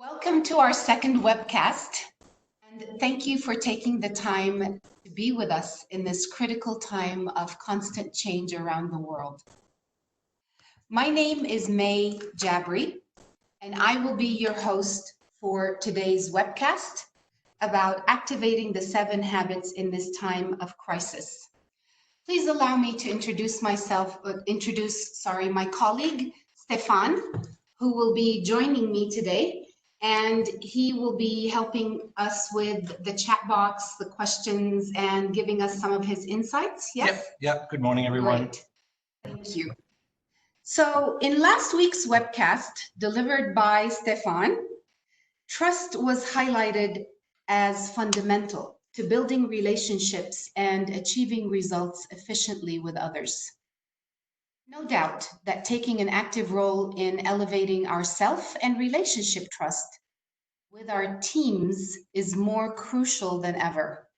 Welcome to our second webcast, and thank you for taking the time to be with us in this critical time of constant change around the world. My name is May Jabri, and I will be your host for today's webcast about activating the 7 habits in this time of crisis. Please allow me to introduce my colleague, Stefan, who will be joining me today. And he will be helping us with the chat box, the questions, and giving us some of his insights. Yes? Yep. Good morning, everyone. Great. Thank you. So in last week's webcast, delivered by Stefan, trust was highlighted as fundamental to building relationships and achieving results efficiently with others. No doubt that taking an active role in elevating our self and relationship trust with our teams is more crucial than ever,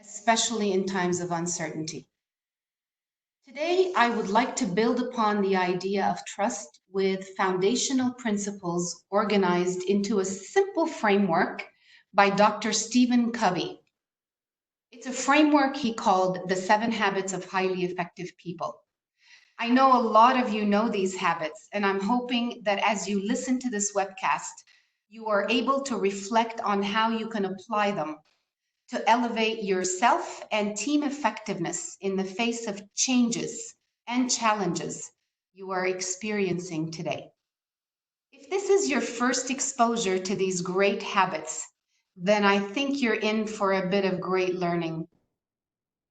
especially in times of uncertainty. Today, I would like to build upon the idea of trust with foundational principles organized into a simple framework by Dr. Stephen Covey. It's a framework he called the 7 Habits of Highly Effective People. I know a lot of you know these habits, and I'm hoping that as you listen to this webcast, you are able to reflect on how you can apply them to elevate yourself and team effectiveness in the face of changes and challenges you are experiencing today. If this is your first exposure to these great habits, then I think you're in for a bit of great learning.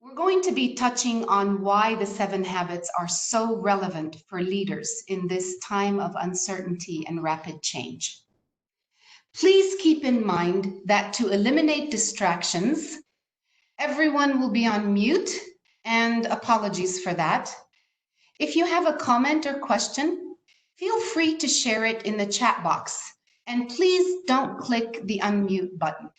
We're going to be touching on why the 7 habits are so relevant for leaders in this time of uncertainty and rapid change. Please keep in mind that to eliminate distractions, everyone will be on mute, and apologies for that. If you have a comment or question, feel free to share it in the chat box, and please don't click the unmute button.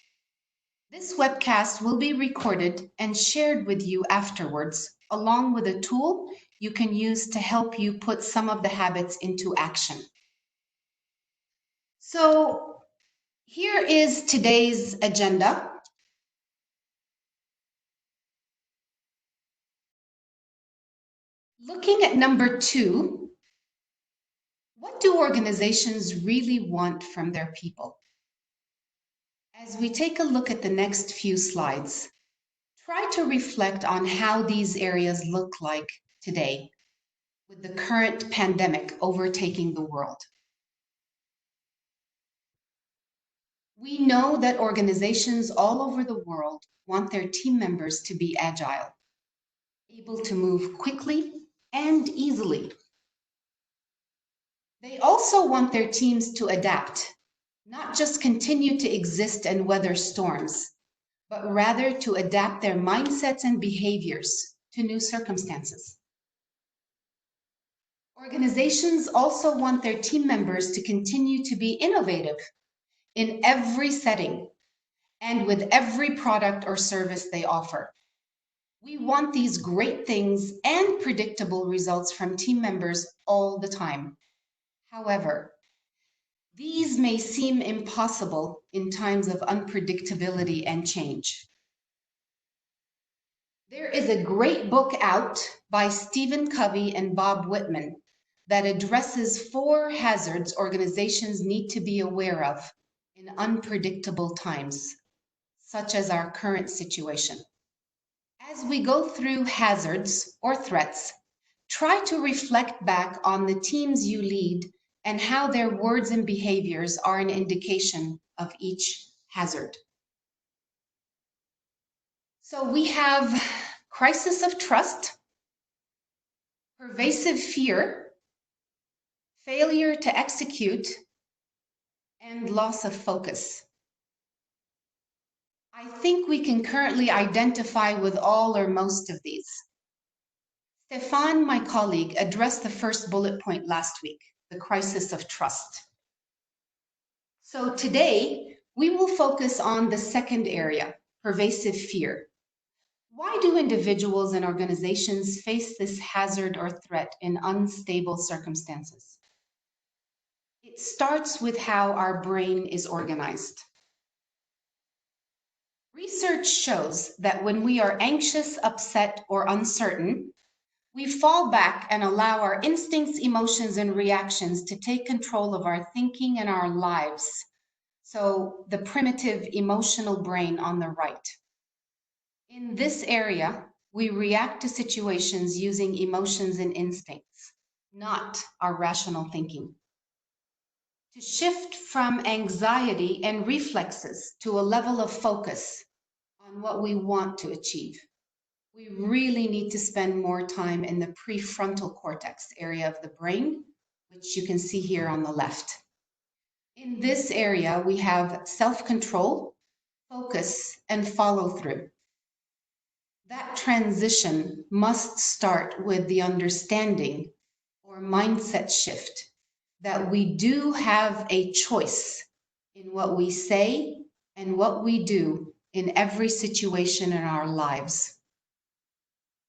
This webcast will be recorded and shared with you afterwards, along with a tool you can use to help you put some of the habits into action. So here is today's agenda. Looking at number 2, what do organizations really want from their people? As we take a look at the next few slides, try to reflect on how these areas look like today with the current pandemic overtaking the world. We know that organizations all over the world want their team members to be agile, able to move quickly and easily. They also want their teams to adapt, not just continue to exist and weather storms, but rather to adapt their mindsets and behaviors to new circumstances. Organizations also want their team members to continue to be innovative in every setting and with every product or service they offer. We want these great things and predictable results from team members all the time. However, these may seem impossible in times of unpredictability and change. There is a great book out by Stephen Covey and Bob Whitman that addresses 4 hazards organizations need to be aware of in unpredictable times, such as our current situation. As we go through hazards or threats, try to reflect back on the teams you lead and how their words and behaviors are an indication of each hazard. So we have crisis of trust, pervasive fear, failure to execute, and loss of focus. I think we can currently identify with all or most of these. Stefan, my colleague, addressed the first bullet point last week, the crisis of trust. So today, we will focus on the second area, pervasive fear. Why do individuals and organizations face this hazard or threat in unstable circumstances? It starts with how our brain is organized. Research shows that when we are anxious, upset, or uncertain, we fall back and allow our instincts, emotions, and reactions to take control of our thinking and our lives. So, the primitive emotional brain on the right. In this area, we react to situations using emotions and instincts, not our rational thinking. To shift from anxiety and reflexes to a level of focus on what we want to achieve, we really need to spend more time in the prefrontal cortex area of the brain, which you can see here on the left. In this area, we have self-control, focus, and follow-through. That transition must start with the understanding or mindset shift that we do have a choice in what we say and what we do in every situation in our lives.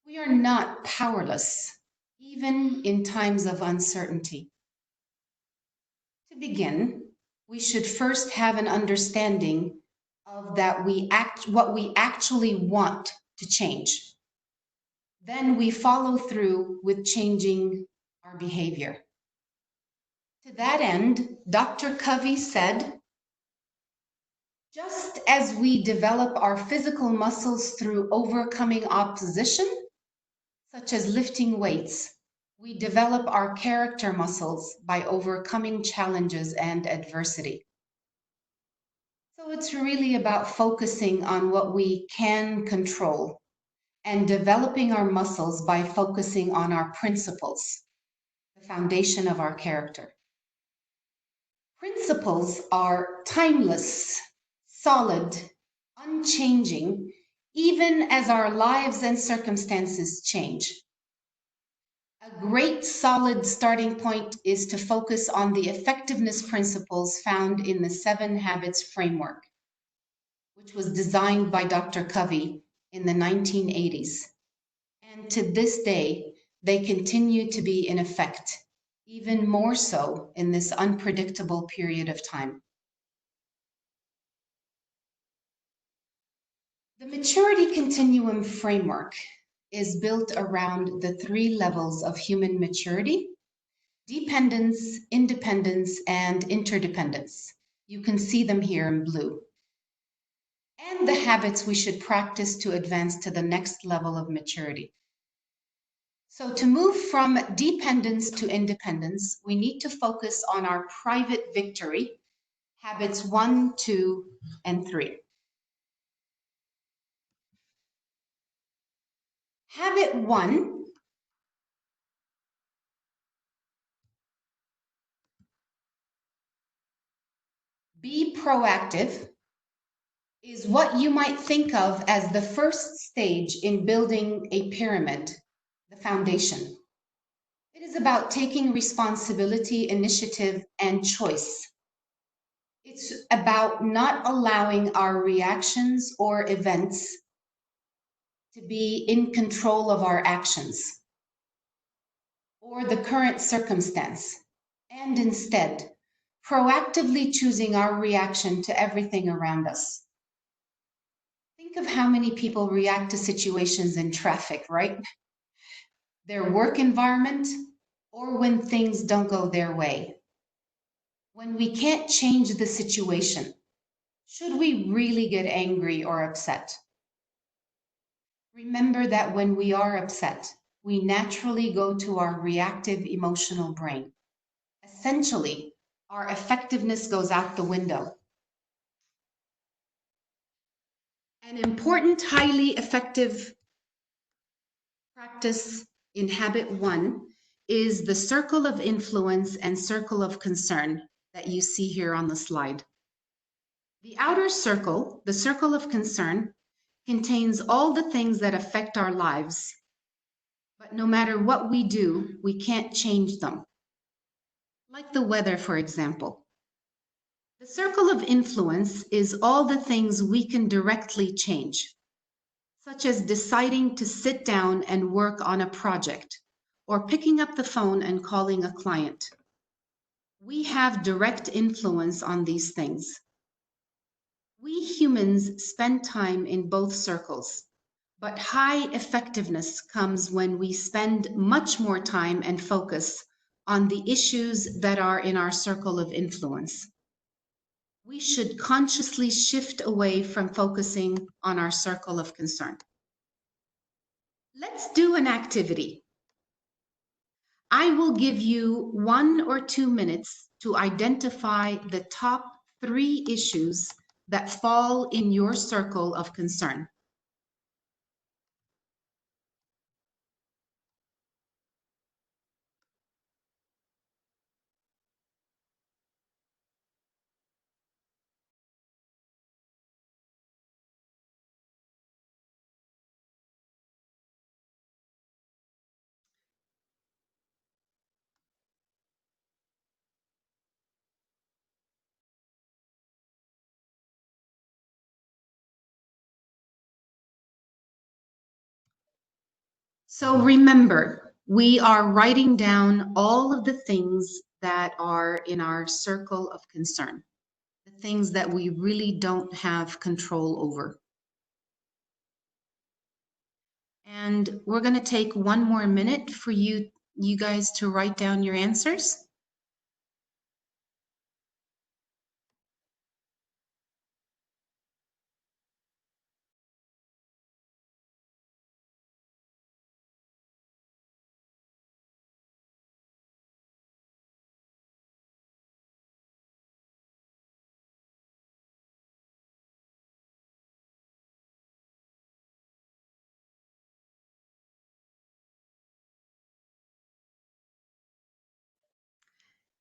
We are not powerless, even in times of uncertainty. To begin, we should first have an understanding of what we actually want to change. Then we follow through with changing our behavior. To that end, Dr. Covey said, just as we develop our physical muscles through overcoming opposition, such as lifting weights, we develop our character muscles by overcoming challenges and adversity. So it's really about focusing on what we can control and developing our muscles by focusing on our principles, the foundation of our character. Principles are timeless, solid, unchanging, even as our lives and circumstances change. A great solid starting point is to focus on the effectiveness principles found in the 7 Habits framework, which was designed by Dr. Covey in the 1980s. And to this day, they continue to be in effect, even more so in this unpredictable period of time. The maturity continuum framework is built around the 3 levels of human maturity: dependence, independence, and interdependence. You can see them here in blue. And the habits we should practice to advance to the next level of maturity. So to move from dependence to independence, we need to focus on our private victory, habits 1, 2, and 3. Habit 1, be proactive, is what you might think of as the first stage in building a pyramid, the foundation. It is about taking responsibility, initiative, and choice. It's about not allowing our reactions or events to be in control of our actions or the current circumstance, and instead, proactively choosing our reaction to everything around us. Think of how many people react to situations in traffic, right? Their work environment, or when things don't go their way. When we can't change the situation, should we really get angry or upset? Remember that when we are upset, we naturally go to our reactive emotional brain. Essentially, our effectiveness goes out the window. An important, highly effective practice in habit 1 is the circle of influence and circle of concern that you see here on the slide. The outer circle, the circle of concern, contains all the things that affect our lives, but no matter what we do, we can't change them. Like the weather, for example. The circle of influence is all the things we can directly change, such as deciding to sit down and work on a project, or picking up the phone and calling a client. We have direct influence on these things. We humans spend time in both circles, but high effectiveness comes when we spend much more time and focus on the issues that are in our circle of influence. We should consciously shift away from focusing on our circle of concern. Let's do an activity. I will give you 1 or 2 minutes to identify the top 3 issues that fall in your circle of concern. So remember, we are writing down all of the things that are in our circle of concern, the things that we really don't have control over. And we're going to take 1 more minute for you guys to write down your answers.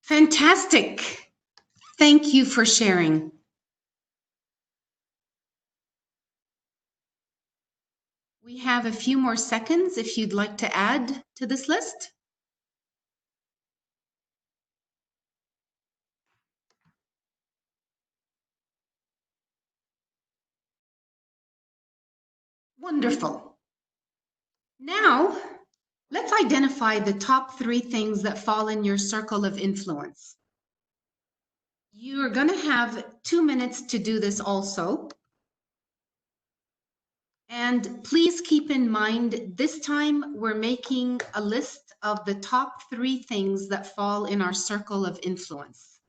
Fantastic. Thank you for sharing. We have a few more seconds if you'd like to add to this list. Wonderful. Now, let's identify the top 3 things that fall in your circle of influence. You're going to have 2 minutes to do this also. And please keep in mind, this time we're making a list of the top 3 things that fall in our circle of influence.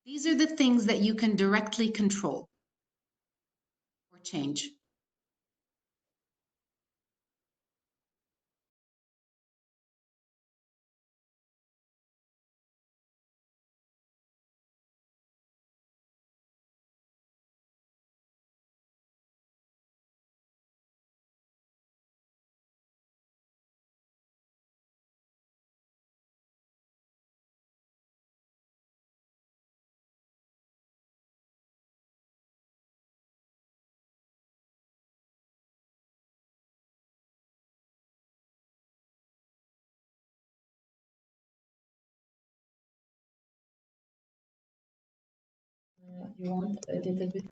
These are the things that you can directly control or change. You want a little bit?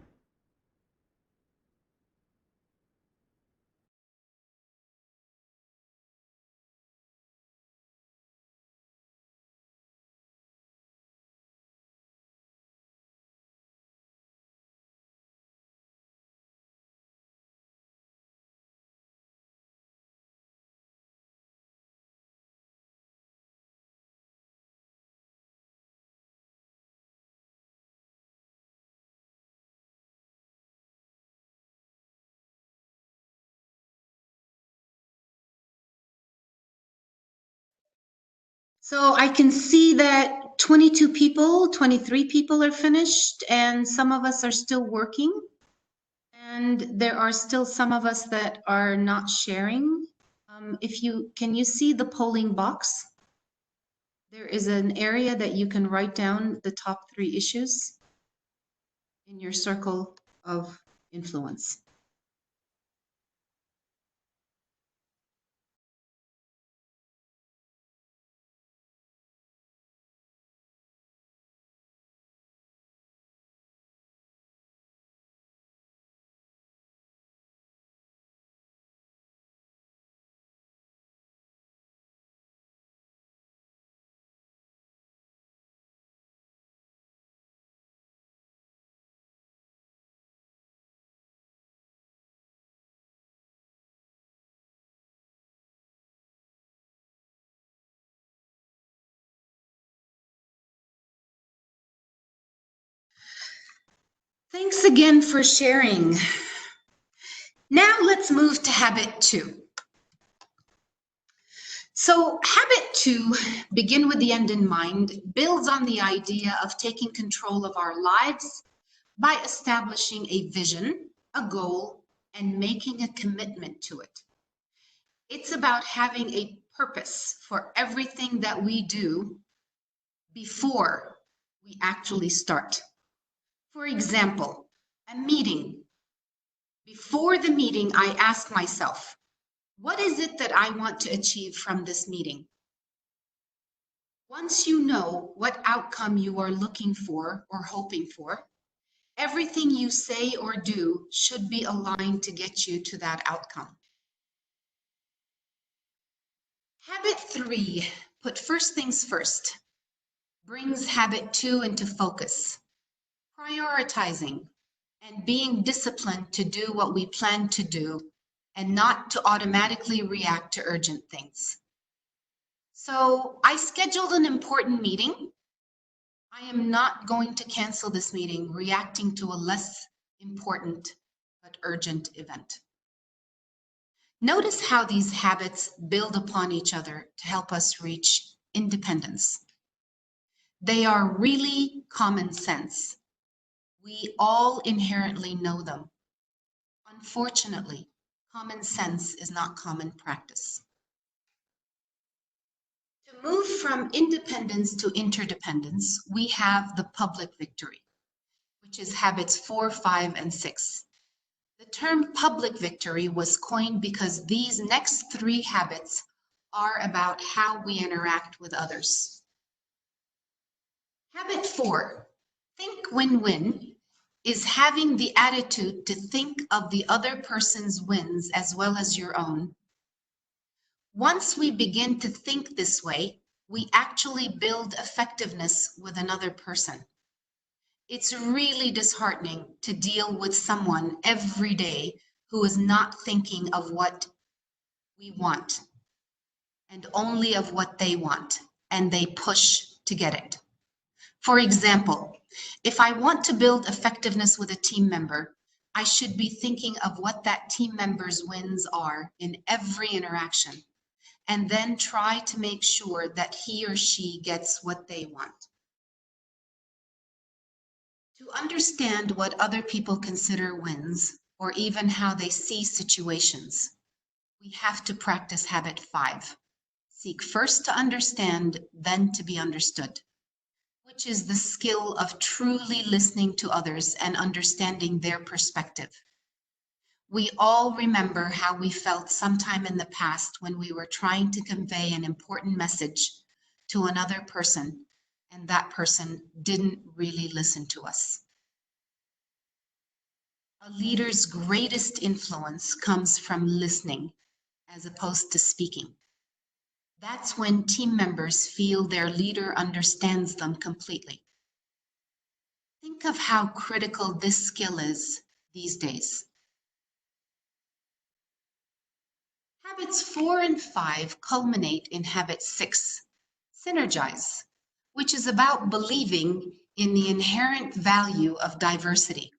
So I can see that 22 people, 23 people are finished, and some of us are still working. And there are still some of us that are not sharing. Can you see the polling box? There is an area that you can write down the top 3 issues in your circle of influence. Thanks again for sharing. Now let's move to habit 2. So habit 2, begin with the end in mind, builds on the idea of taking control of our lives by establishing a vision, a goal, and making a commitment to it. It's about having a purpose for everything that we do before we actually start. For example, a meeting. Before the meeting, I ask myself, what is it that I want to achieve from this meeting? Once you know what outcome you are looking for or hoping for, everything you say or do should be aligned to get you to that outcome. Habit 3, put first things first, brings habit 2 into focus. Prioritizing and being disciplined to do what we plan to do and not to automatically react to urgent things. So I scheduled an important meeting. I am not going to cancel this meeting, reacting to a less important but urgent event. Notice how these habits build upon each other to help us reach independence. They are really common sense. We all inherently know them. Unfortunately, common sense is not common practice. To move from independence to interdependence, we have the public victory, which is habits 4, 5, and 6. The term public victory was coined because these next 3 habits are about how we interact with others. Habit 4, think win-win, is having the attitude to think of the other person's wins as well as your own. Once we begin to think this way, we actually build effectiveness with another person. It's really disheartening to deal with someone every day who is not thinking of what we want and only of what they want, and they push to get it. For example, if I want to build effectiveness with a team member, I should be thinking of what that team member's wins are in every interaction, and then try to make sure that he or she gets what they want. To understand what other people consider wins, or even how they see situations, we have to practice habit 5. Seek first to understand, then to be understood, which is the skill of truly listening to others and understanding their perspective. We all remember how we felt sometime in the past when we were trying to convey an important message to another person, and that person didn't really listen to us. A leader's greatest influence comes from listening as opposed to speaking. That's when team members feel their leader understands them completely. Think of how critical this skill is these days. Habits 4 and 5 culminate in habit 6, synergize, which is about believing in the inherent value of diversity.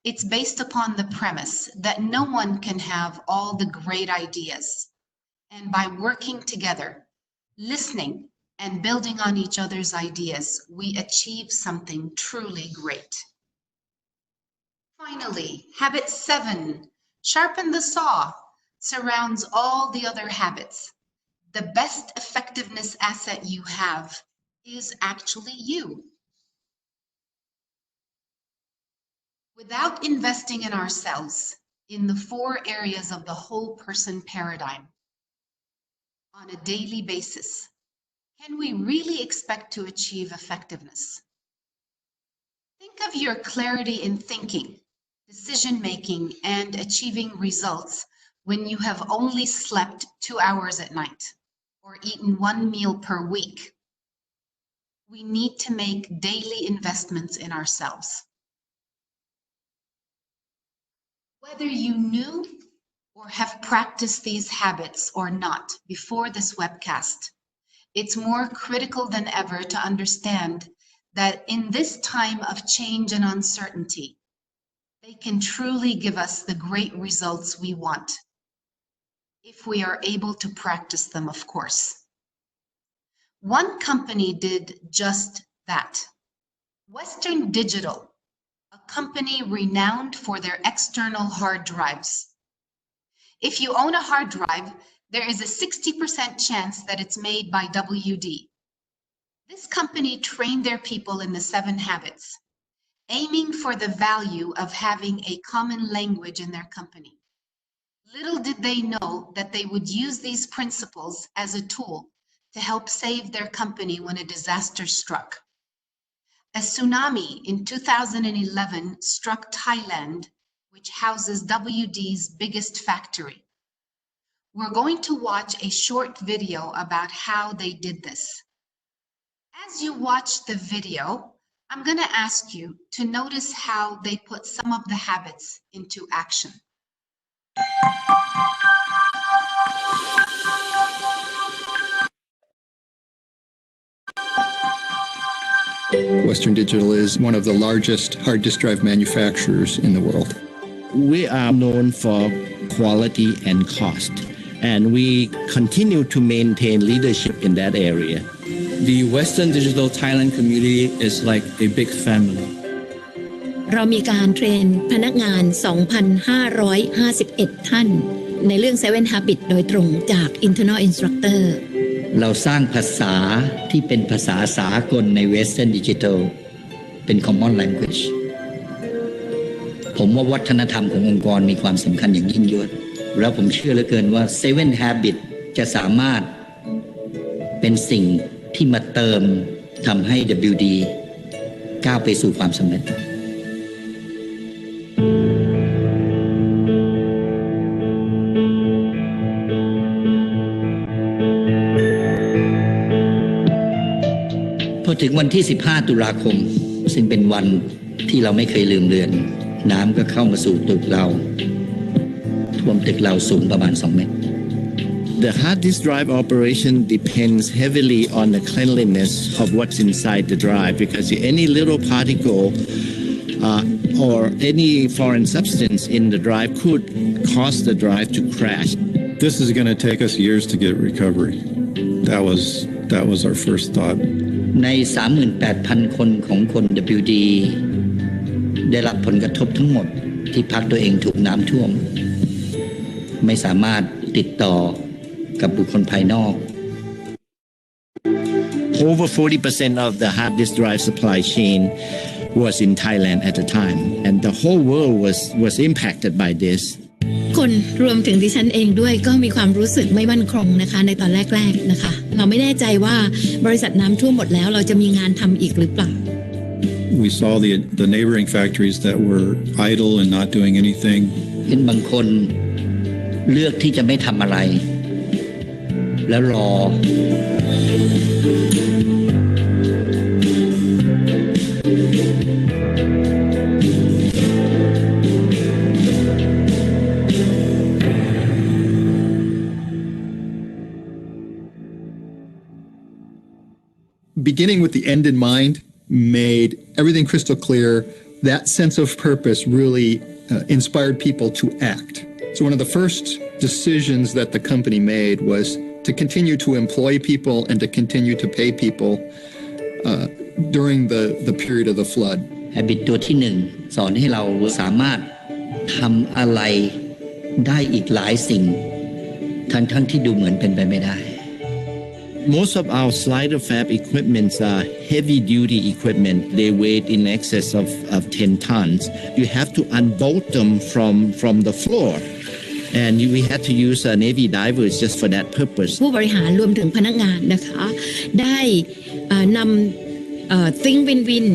It's based upon the premise that no one can have all the great ideas. And by working together, listening, and building on each other's ideas, we achieve something truly great. Finally, habit 7, sharpen the saw, surrounds all the other habits. The best effectiveness asset you have is actually you. Without investing in ourselves, in the 4 areas of the whole person paradigm, on a daily basis, can we really expect to achieve effectiveness? Think of your clarity in thinking, decision-making, and achieving results when you have only slept 2 hours at night or eaten 1 meal per week. We need to make daily investments in ourselves. Whether you knew or have practiced these habits or not before this webcast, it's more critical than ever to understand that in this time of change and uncertainty, they can truly give us the great results we want, if we are able to practice them, of course. One company did just that. Western Digital, a company renowned for their external hard drives. If you own a hard drive, there is a 60% chance that it's made by WD. This company trained their people in the 7 habits, aiming for the value of having a common language in their company. Little did they know that they would use these principles as a tool to help save their company when a disaster struck. A tsunami in 2011 struck Thailand, which houses WD's biggest factory. We're going to watch a short video about how they did this. As you watch the video, I'm going to ask you to notice how they put some of the habits into action. Western Digital is one of the largest hard disk drive manufacturers in the world. We are known for quality and cost, and we continue to maintain leadership in that area. The Western Digital Thailand community is like a big family. เรามีการเทรนพนักงาน 2,551 ท่านในเรื่อง 7 Habit โดยตรงจาก Internal Instructor เราสร้างภาษาที่เป็นภาษาสากลใน Western Digital เป็น Common Language ผมว่าวัฒนธรรมขององค์กรมีความสำคัญอย่างยิ่งยวดแล้วผมเชื่อเหลือเกินว่า 7 Habit จะสามารถเป็นสิ่งที่มาเติมทำให้ WD ก้าวไปสู่ความสำเร็จพอถึงวันที่15ตุลาคมซึ่งเป็นวันที่เราไม่เคยลืมเลือนน้ำก็เข้ามาสู่ตึกเราท่วมตึกเราสูงประมาณ2 เมตรThe hard disk drive operation depends heavily on the cleanliness of what's inside the drive because any little particle or any foreign substance in the drive could cause the drive to crash. This is going to take us years to get recovery. That was our first thought. ใน 38,000 คนของคน WD ได้รับผลกระทบทั้งหมดที่พักตัวเองถูกน้ำท่วมไม่สามารถติดต่อกับบุคคลภายนอก Over 40% of the hard disk drive supply chain was in Thailand at the time, and the whole world was impacted by this. คนรวมถึงดิฉันเองด้วยก็มีความรู้สึกไม่มั่นคงนะคะในตอนแรกๆนะคะเราไม่แน่ใจว่าบริษัทน้ำท่วมหมดแล้วเราจะมีงานทำอีกหรือเปล่า We saw the neighboring factories that were idle and not doing anything. เห็นบางคนเลือกที่จะไม่ทำอะไรแล้วรอBeginning with the end in mind made everything crystal clear. That sense of purpose really inspired people to act. So one of the first decisions that the company made was to continue to employ people and to continue to pay people during the period of the flood. Habit ตัวที่1สอนให้เราสามารถทำอะไรได้อีกหลายสิ่งทั้งที่ดูเหมือนเป็นไปไม่ได้Most of our slider fab equipments are heavy duty equipment. They weigh in excess of 10 tons. You have to unbolt them from the floor. And we had to use Navy divers just for that purpose. ผู้บริหารรวมถึงพนักงานนะคะได้นำthink win-win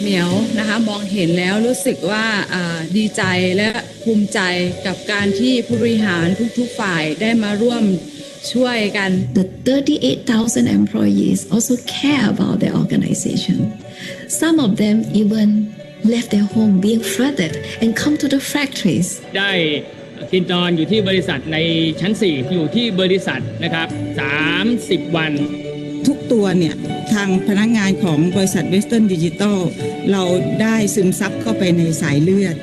เหมียวนะคะมองเห็นแล้วรู้สึกว่าดีใจและภูมิใจกับการที่ผู้บริหารทุกๆฝ่ายได้มาร่วมช่วยกัน The 38,000 employees also care about their organization. Some of them even left their home being flooded and come to the factories. ได้กินนอนอยู่ที่บริษัทในชั้น4อยู่ที่บริษัทนะครับ30 วันทุกตัว ตัวเนี่ยทางพนักงานของบริษัท Western Digital เราได้ซึมซับเข้าไปในสายเลือด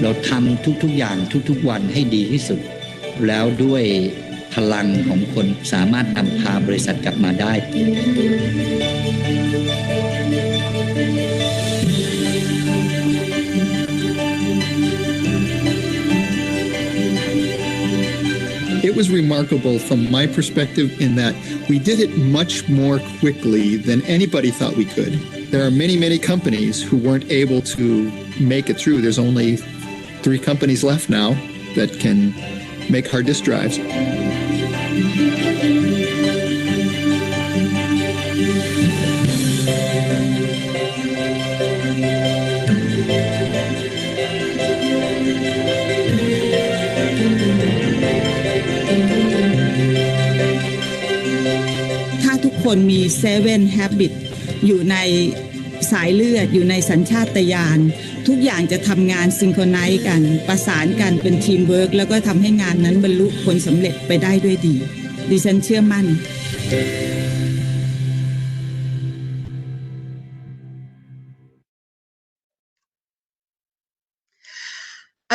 เราทำทุกๆอย่างทุกๆวันให้ดีที่สุด แล้วด้วยพลังของคนสามารถนำพาบริษัทกลับมาได้ It was remarkable from my perspective in that we did it much more quickly than anybody thought we could. There are many, many companies who weren't able to make it through. There's only 3 companies left now that can make hard disk drives.ถ้าทุกคนมี 7 habit อยู่ในสายเลือดอยู่ในสัญชาตญาณทุกอย่างจะทำงานซิงโครไนซ์กันประสานกันเป็นทีมเวิร์กแล้วก็ทำให้งานนั้นบรรลุผลสำเร็จไปได้ด้วยดีดิฉันเชื่อมั่น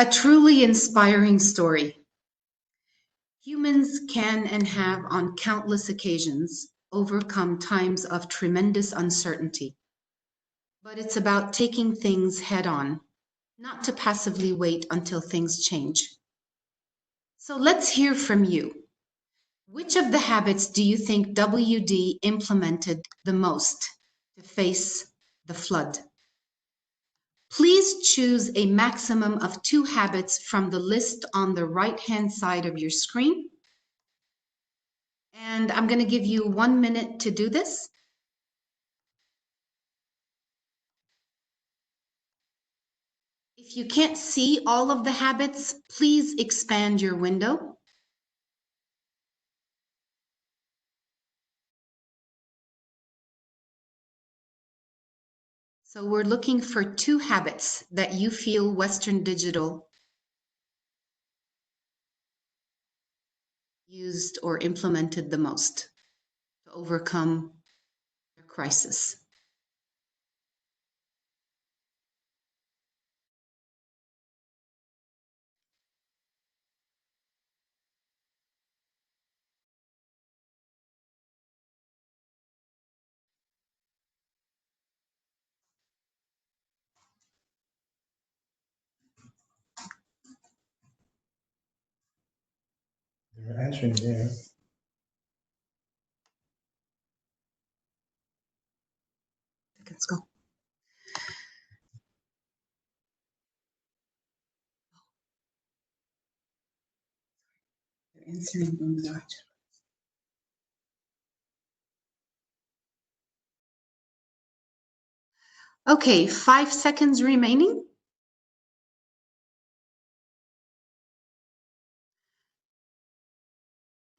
A truly inspiring story. Humans can and have on countless occasions overcome times of tremendous uncertainty. But it's about taking things head on, not to passively wait until things change. So let's hear from you. Which of the habits do you think WD implemented the most to face the flood? Please choose a maximum of 2 habits from the list on the right-hand side of your screen. And I'm going to give you 1 minute to do this. If you can't see all of the habits, please expand your window. So we're looking for 2 habits that you feel Western Digital used or implemented the most to overcome your crisis. They're answering there. Let's go. They're answering on the right. Okay, 5 seconds remaining.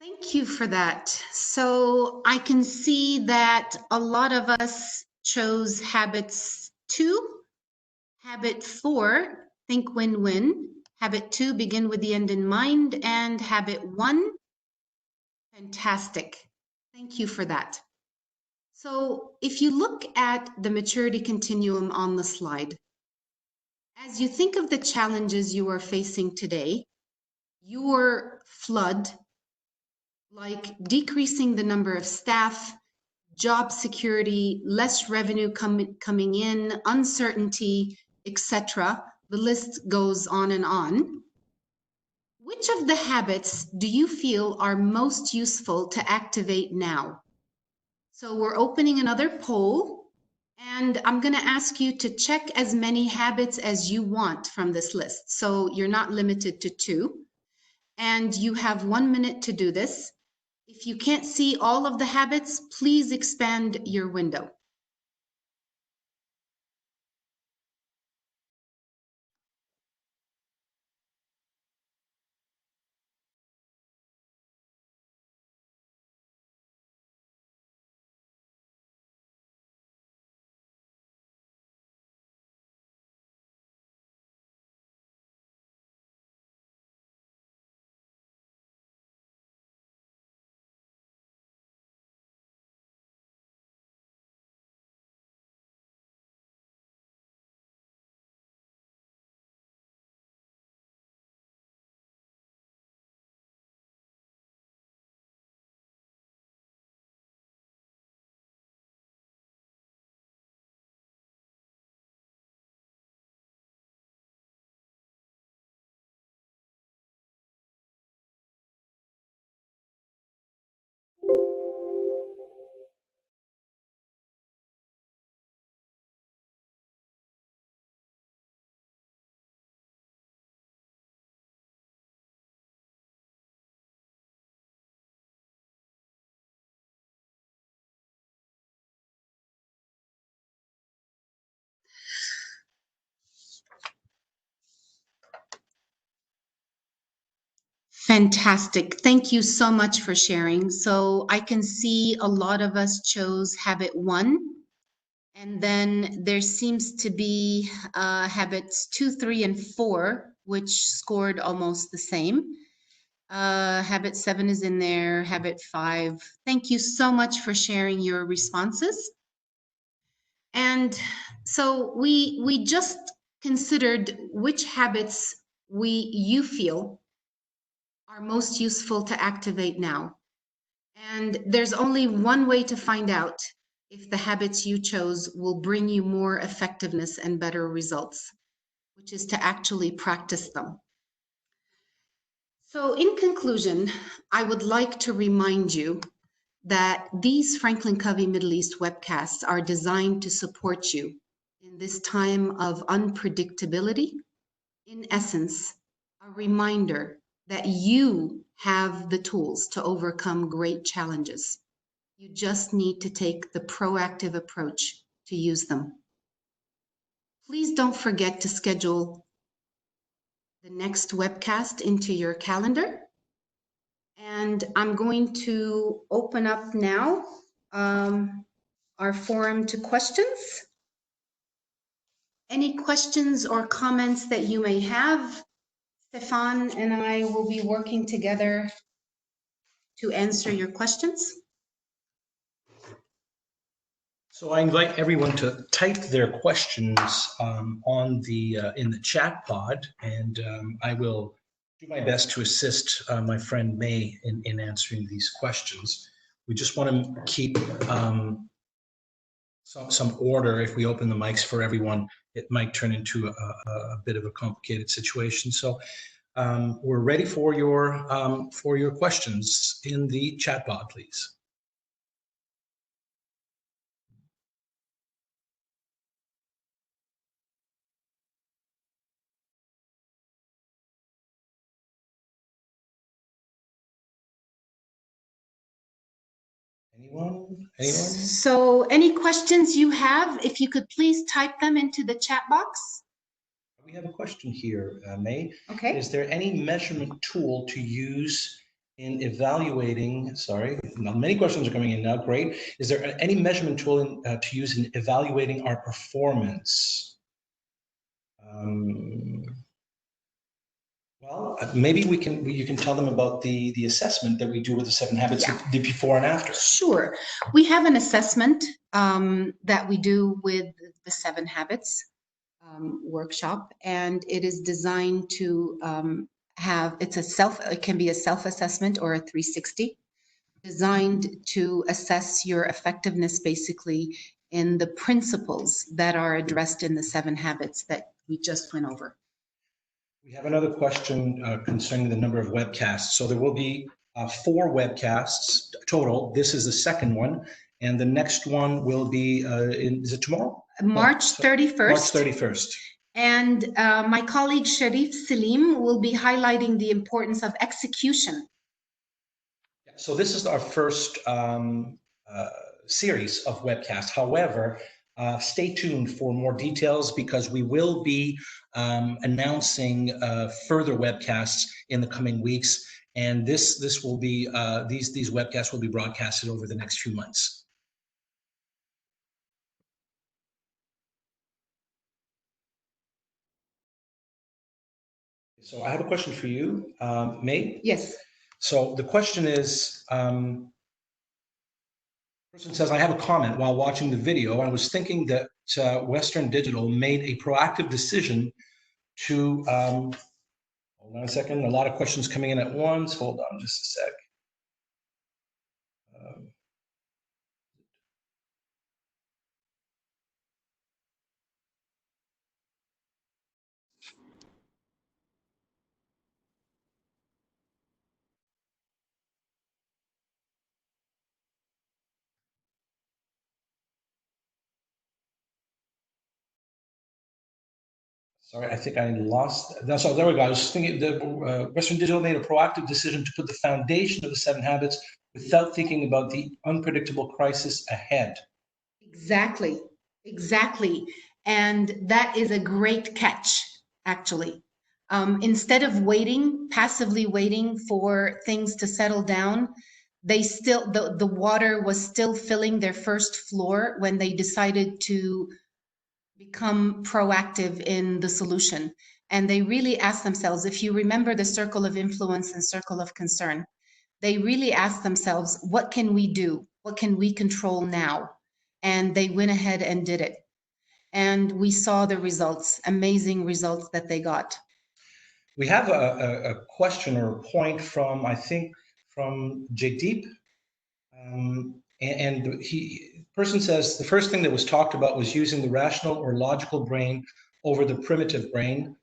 Thank you for that. So I can see that a lot of us chose habits 2, habit 4, think win-win, habit 2, begin with the end in mind, and habit 1, fantastic. Thank you for that. So if you look at the maturity continuum on the slide, as you think of the challenges you are facing today, your flood, like decreasing the number of staff, job security, less revenue coming in, uncertainty, etc. The list goes on and on. Which of the habits do you feel are most useful to activate now? So we're opening another poll, and I'm going to ask you to check as many habits as you want from this list. So you're not limited to 2, and you have 1 minute to do this. If you can't see all of the habits, please expand your window. Fantastic. Thank you so much for sharing. So I can see a lot of us chose habit 1, and then there seems to be habits 2, 3, and 4, which scored almost the same. Habit 7 is in there, habit 5. Thank you so much for sharing your responses. And so we just considered which habits you feel are most useful to activate now. And there's only one way to find out if the habits you chose will bring you more effectiveness and better results, which is to actually practice them. So in conclusion, I would like to remind you that these Franklin Covey Middle East webcasts are designed to support you in this time of unpredictability. In essence, a reminder that you have the tools to overcome great challenges. You just need to take the proactive approach to use them. Please don't forget to schedule the next webcast into your calendar. And I'm going to open up now our forum to questions. Any questions or comments that you may have? Stefan and I will be working together to answer your questions. So I invite everyone to type their questions on the in the chat pod, and I will do my best to assist my friend May in answering these questions. We just want to keep some order. If we open the mics for everyone, it might turn into a bit of a complicated situation. So we're ready for your questions in the chat pod, please. Anyone? So any questions you have, if you could please type them into the chat box. We have a question here, May. Okay. Is there any measurement tool to use in evaluating, many questions are coming in now, great. Is there any measurement tool to use in evaluating our performance? Well, maybe you can tell them about the assessment that we do with the 7 habits, the before and after. Sure. We have an assessment that we do with the 7 habits workshop, and it is designed to it can be a self-assessment or a 360, designed to assess your effectiveness basically in the principles that are addressed in the 7 habits that we just went over. We have another question concerning the number of webcasts. So there will be 4 webcasts total. This is the second one, and the next one will be is it tomorrow? March 31st. March 31st. And my colleague Sharif Salim will be highlighting the importance of execution. Yeah. So this is our first series of webcasts. However, stay tuned for more details because we will be announcing further webcasts in the coming weeks, and this will be these webcasts will be broadcasted over the next few months. So I have a question for you, May. Yes. So the question is, person says, I have a comment while watching the video. I was thinking that Western Digital made a proactive decision to, hold on a second, a lot of questions coming in at once. Hold on just a sec. Sorry, I think I lost. So there we go. I was thinking the Western Digital made a proactive decision to put the foundation of the 7 habits without thinking about the unpredictable crisis ahead. Exactly. Exactly. And that is a great catch, actually. Instead of waiting, passively waiting for things to settle down, they still, the water was still filling their first floor when they decided to become proactive in the solution. And they really asked themselves, if you remember the circle of influence and circle of concern, they really asked themselves, what can we do? What can we control now? And they went ahead and did it. And we saw the results, amazing results that they got. We have a question or a point from, I think, from Jaydeep. And person says the first thing that was talked about was using the rational or logical brain over the primitive brain,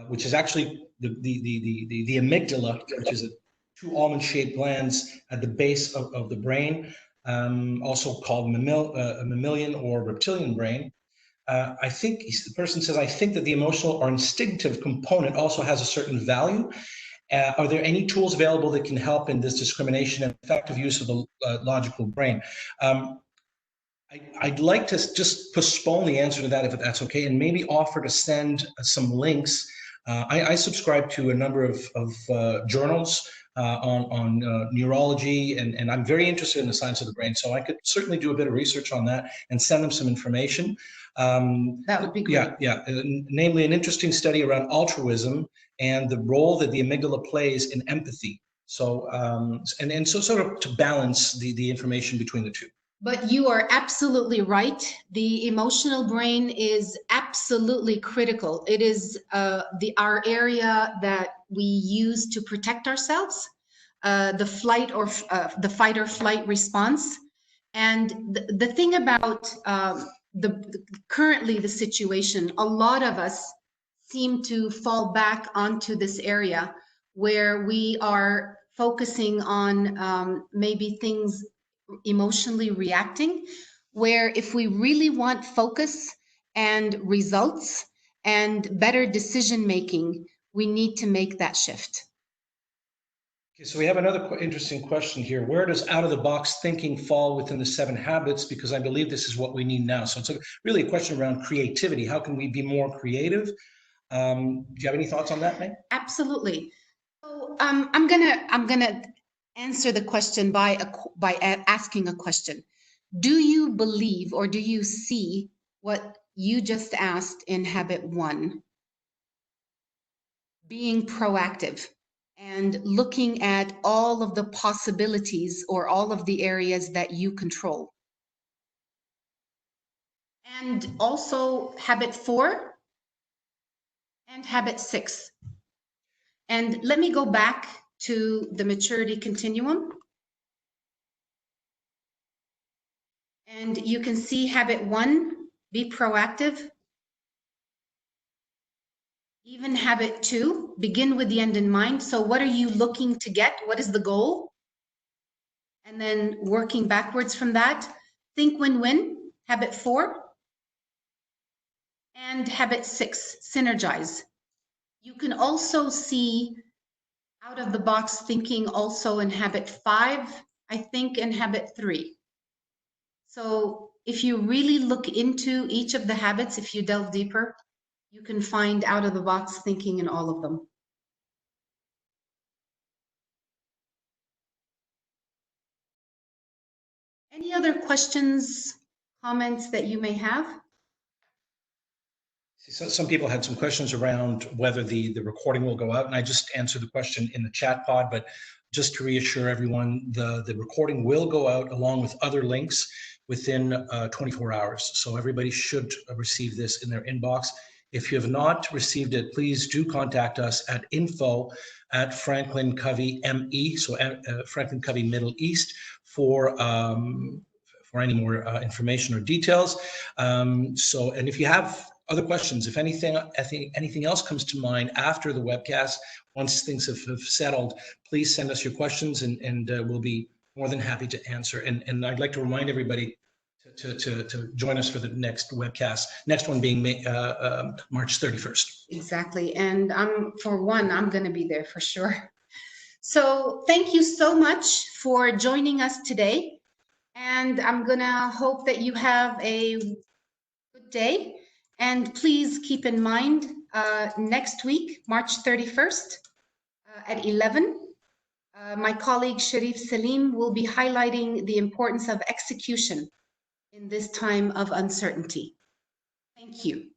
which is actually the amygdala, which is two almond-shaped glands at the base of the brain, also called mammalian or reptilian brain. I think the person says, I think that the emotional or instinctive component also has a certain value. Are there any tools available that can help in this discrimination and effective use of the logical brain? I'd like to just postpone the answer to that, if that's okay, and maybe offer to send some links. I subscribe to a number of journals on neurology, and I'm very interested in the science of the brain, so I could certainly do a bit of research on that and send them some information. That would be great. Yeah, namely an interesting study around altruism and the role that the amygdala plays in empathy. So, and so sort of to balance the information between the two. But you are absolutely right. The emotional brain is absolutely critical. It is our area that we use to protect ourselves, the fight or flight response. And the thing about currently the situation, a lot of us seem to fall back onto this area where we are focusing on maybe things emotionally reacting, where if we really want focus and results and better decision making, we need to make that shift. Okay, so we have another interesting question here. Where does out-of-the-box thinking fall within the 7 habits? Because I believe this is what we need now. So it's really a question around creativity. How can we be more creative? Do you have any thoughts on that, May? Absolutely. So I'm gonna answer the question by asking a question. Do you believe or do you see what you just asked in habit 1? Being proactive and looking at all of the possibilities or all of the areas that you control. And also habit 4 and habit 6. And let me go back to the maturity continuum. And you can see habit 1, be proactive. Even habit 2, begin with the end in mind. So what are you looking to get? What is the goal? And then working backwards from that, think win-win, habit 4. And habit 6, synergize. You can also see out of the box thinking also in habit 5, I think in habit 3. So if you really look into each of the habits, if you delve deeper, you can find out of the box thinking in all of them. Any other questions, comments that you may have? So some people had some questions around whether the recording will go out, and I just answered the question in the chat pod, but just to reassure everyone, the recording will go out along with other links within 24 hours. So everybody should receive this in their inbox. If you have not received it, please do contact us at info@Franklin Covey ME, so Franklin Covey Middle East, for any more information or details. And if you have other questions, if anything else comes to mind after the webcast, once things have settled, please send us your questions, and we'll be more than happy to answer. And I'd like to remind everybody to join us for the next webcast, next one being March 31st. Exactly. And for one, I'm going to be there for sure. So thank you so much for joining us today. And I'm going to hope that you have a good day. And please keep in mind, next week, March 31st at 11, my colleague Sharif Salim will be highlighting the importance of execution in this time of uncertainty. Thank you.